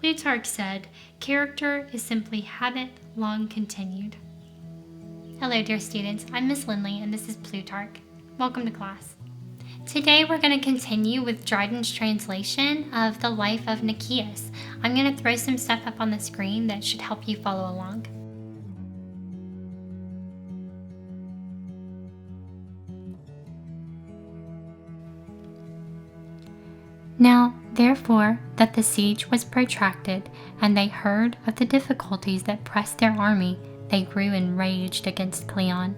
Plutarch said, "Character is simply habit long continued." Hello, dear students. I'm Miss Lindley, and this is Plutarch. Welcome to class. Today we're going to continue with Dryden's translation of the Life of Nicias. I'm going to throw some stuff up on the screen that should help you follow along. Now, therefore, that the siege was protracted, and they heard of the difficulties that pressed their army, they grew enraged against Cleon.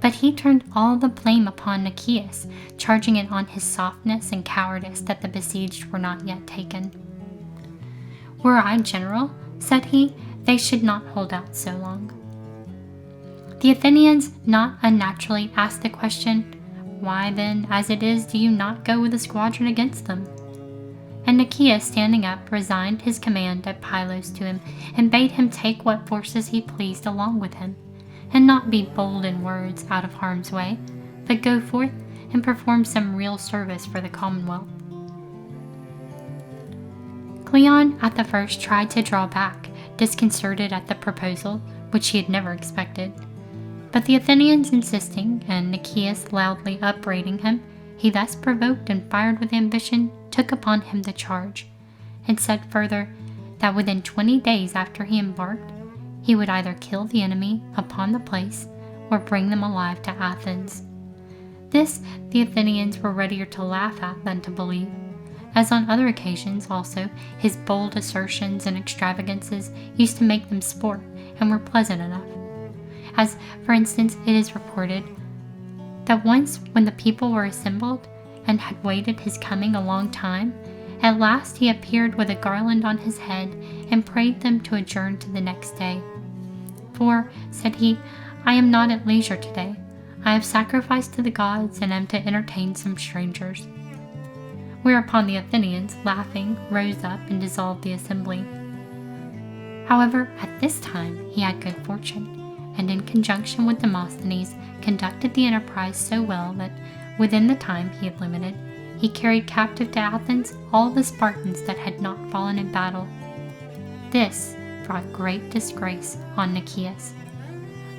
But he turned all the blame upon Nicias, charging it on his softness and cowardice that the besieged were not yet taken. "Were I general," said he, "they should not hold out so long." The Athenians not unnaturally asked the question, "Why then, as it is, do you not go with a squadron against them?" And Nicias, standing up, resigned his command at Pylos to him, and bade him take what forces he pleased along with him, and not be bold in words out of harm's way, but go forth and perform some real service for the commonwealth. Cleon at the first tried to draw back, disconcerted at the proposal, which he had never expected. But the Athenians insisting, and Nicias loudly upbraiding him, he thus provoked and fired with ambition, took upon him the charge, and said further, that within 20 days after he embarked, he would either kill the enemy upon the place, or bring them alive to Athens. This the Athenians were readier to laugh at than to believe, as on other occasions also his bold assertions and extravagances used to make them sport, and were pleasant enough. As, for instance, it is reported that once when the people were assembled, and had waited his coming a long time, at last he appeared with a garland on his head, and prayed them to adjourn to the next day. "For," said he, "I am not at leisure today. I have sacrificed to the gods, and am to entertain some strangers." Whereupon the Athenians, laughing, rose up and dissolved the assembly. However, at this time he had good fortune, and in conjunction with Demosthenes conducted the enterprise so well that, within the time he had limited, he carried captive to Athens all the Spartans that had not fallen in battle. This brought great disgrace on Nicias.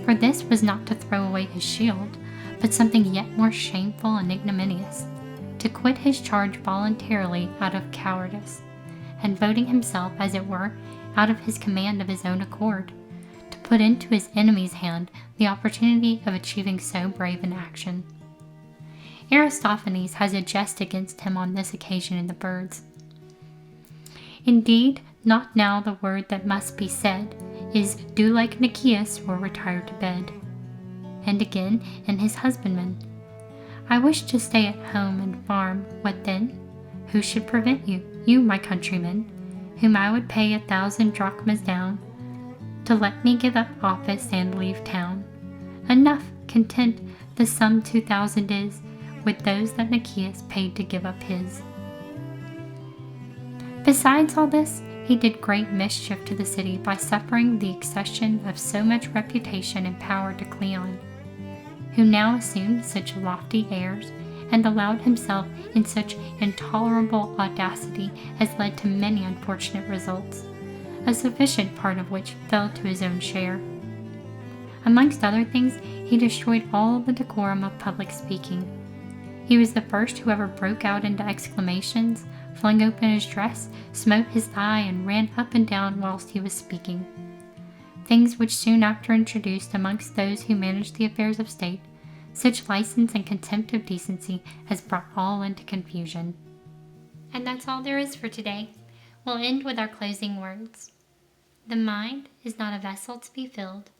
For this was not to throw away his shield, but something yet more shameful and ignominious, to quit his charge voluntarily out of cowardice, and voting himself, as it were, out of his command of his own accord, to put into his enemy's hand the opportunity of achieving so brave an action. Aristophanes has a jest against him on this occasion in the Birds. "Indeed, not now the word that must be said is, do like Nicias or retire to bed." And again, in his Husbandman, "I wish to stay at home and farm, what then? Who should prevent you? You, my countrymen, whom I would pay 1,000 drachmas down, to let me give up office and leave town. Enough, content, the sum 2,000 is, with those that Nicias paid to give up his." Besides all this, he did great mischief to the city by suffering the accession of so much reputation and power to Cleon, who now assumed such lofty airs, and allowed himself in such intolerable audacity as led to many unfortunate results, a sufficient part of which fell to his own share. Amongst other things, he destroyed all the decorum of public speaking. He was the first who ever broke out into exclamations, flung open his dress, smote his thigh, and ran up and down whilst he was speaking. Things which soon after introduced amongst those who managed the affairs of state such license and contempt of decency as brought all into confusion. And that's all there is for today. We'll end with our closing words. "The mind is not a vessel to be filled,